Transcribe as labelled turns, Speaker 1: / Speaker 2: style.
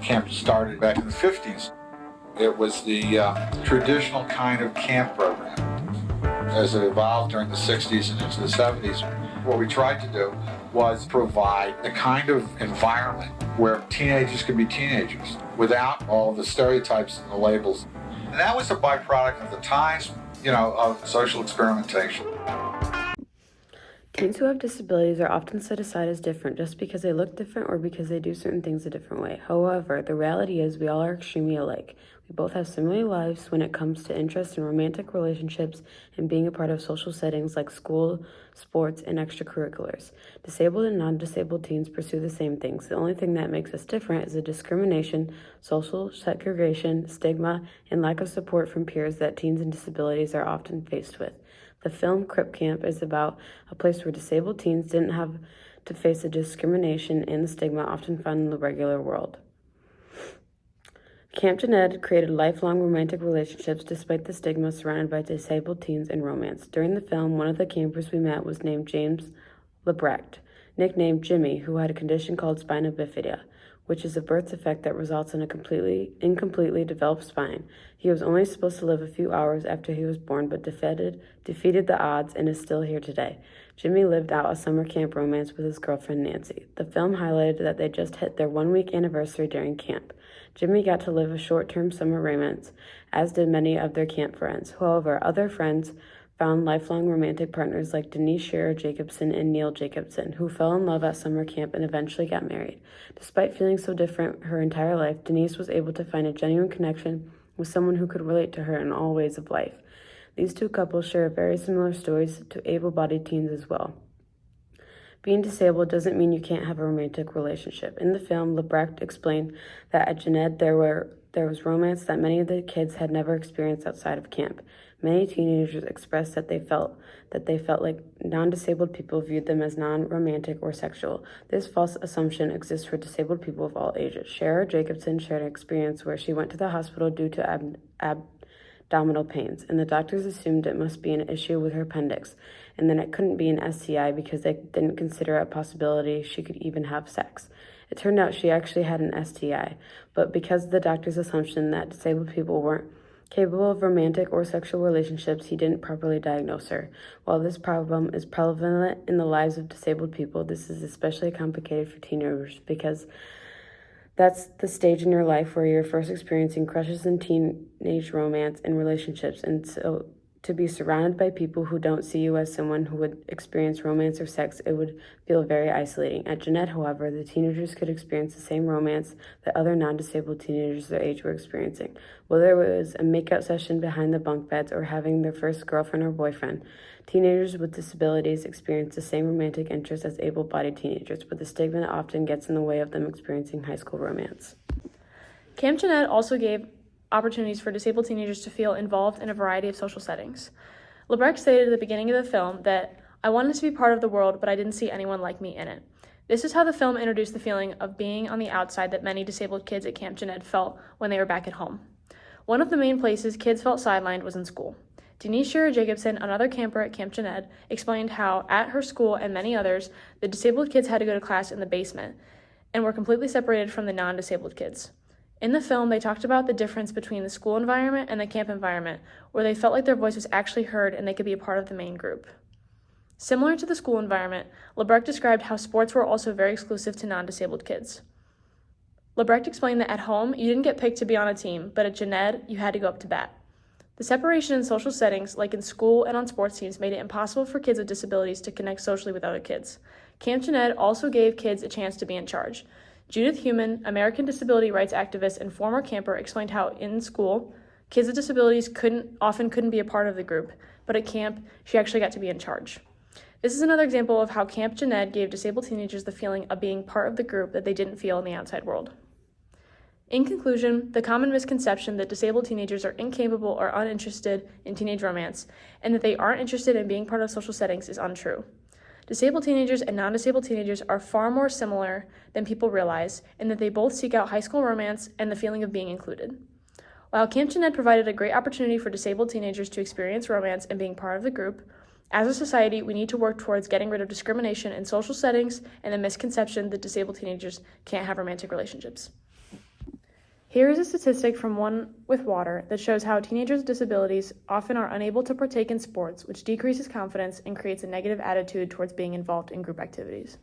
Speaker 1: camp started back in the 50s. It was the traditional kind of camp program. As it evolved during the 60s and into the 70s, what we tried to do was provide the kind of environment where teenagers could be teenagers without all the stereotypes and the labels. And that was a byproduct of the times, of social experimentation.
Speaker 2: Teens who have disabilities are often set aside as different just because they look different or because they do certain things a different way. However, the reality is we all are extremely alike. We both have similar lives when it comes to interest in romantic relationships and being a part of social settings like school, sports, and extracurriculars. Disabled and non-disabled teens pursue the same things. The only thing that makes us different is the discrimination, social segregation, stigma, and lack of support from peers that teens and disabilities are often faced with. The film Crip Camp is about a place where disabled teens didn't have to face the discrimination and the stigma often found in the regular world. Camp Jeanette created lifelong romantic relationships despite the stigma surrounded by disabled teens and romance. During the film, one of the campers we met was named James Lebrecht, nicknamed Jimmy, who had a condition called spina bifida, which is a birth defect that results in a incompletely developed spine. He was only supposed to live a few hours after he was born, but defeated the odds and is still here today. Jimmy lived out a summer camp romance with his girlfriend Nancy. The film highlighted that they just hit their 1-week anniversary during camp. Jimmy got to live a short-term summer romance, as did many of their camp friends. However, other friends found lifelong romantic partners like Denise Scherer Jacobson and Neil Jacobson, who fell in love at summer camp and eventually got married. Despite feeling so different her entire life, Denise was able to find a genuine connection with someone who could relate to her in all ways of life. These two couples share very similar stories to able-bodied teens as well. Being disabled doesn't mean you can't have a romantic relationship. In the film, Lebrecht explained that at Jeanette there was romance that many of the kids had never experienced outside of camp. Many teenagers expressed that they felt like non-disabled people viewed them as non-romantic or sexual. This false assumption exists for disabled people of all ages. Scherer Jacobson shared an experience where she went to the hospital due to abdominal pains, and the doctors assumed it must be an issue with her appendix, and then it couldn't be an STI because they didn't consider it a possibility she could even have sex. It turned out she actually had an STI, but because of the doctor's assumption that disabled people weren't capable of romantic or sexual relationships, he didn't properly diagnose her. While this problem is prevalent in the lives of disabled people, this is especially complicated for teenagers because that's the stage in your life where you're first experiencing crushes and teenage romance and relationships, and so to be surrounded by people who don't see you as someone who would experience romance or sex, it would feel very isolating. At Jeanette, however, the teenagers could experience the same romance that other non-disabled teenagers their age were experiencing. Whether it was a makeout session behind the bunk beds or having their first girlfriend or boyfriend, teenagers with disabilities experience the same romantic interests as able-bodied teenagers, but the stigma often gets in the way of them experiencing high school romance.
Speaker 3: Camp Jeanette also gave opportunities for disabled teenagers to feel involved in a variety of social settings. Lebrecht stated at the beginning of the film that, "I wanted to be part of the world, but I didn't see anyone like me in it." This is how the film introduced the feeling of being on the outside that many disabled kids at Camp Jeanette felt when they were back at home. One of the main places kids felt sidelined was in school. Denise Scherer Jacobson, another camper at Camp Jeanette, explained how, at her school and many others, the disabled kids had to go to class in the basement and were completely separated from the non-disabled kids. In the film, they talked about the difference between the school environment and the camp environment, where they felt like their voice was actually heard and they could be a part of the main group. Similar to the school environment, Lebrecht described how sports were also very exclusive to non-disabled kids. Lebrecht explained that at home, you didn't get picked to be on a team, but at Jeanette, you had to go up to bat. The separation in social settings, like in school and on sports teams, made it impossible for kids with disabilities to connect socially with other kids. Camp Jeanette also gave kids a chance to be in charge. Judith Heumann, American disability rights activist and former camper, explained how in school, kids with disabilities often couldn't be a part of the group, but at camp, she actually got to be in charge. This is another example of how Camp Jeanette gave disabled teenagers the feeling of being part of the group that they didn't feel in the outside world. In conclusion, the common misconception that disabled teenagers are incapable or uninterested in teenage romance, and that they aren't interested in being part of social settings is untrue. Disabled teenagers and non-disabled teenagers are far more similar than people realize, in that they both seek out high school romance and the feeling of being included. While Camp Jeanette provided a great opportunity for disabled teenagers to experience romance and being part of the group, as a society, we need to work towards getting rid of discrimination in social settings and the misconception that disabled teenagers can't have romantic relationships. Here is a statistic from One with Water that shows how teenagers with disabilities often are unable to partake in sports, which decreases confidence and creates a negative attitude towards being involved in group activities.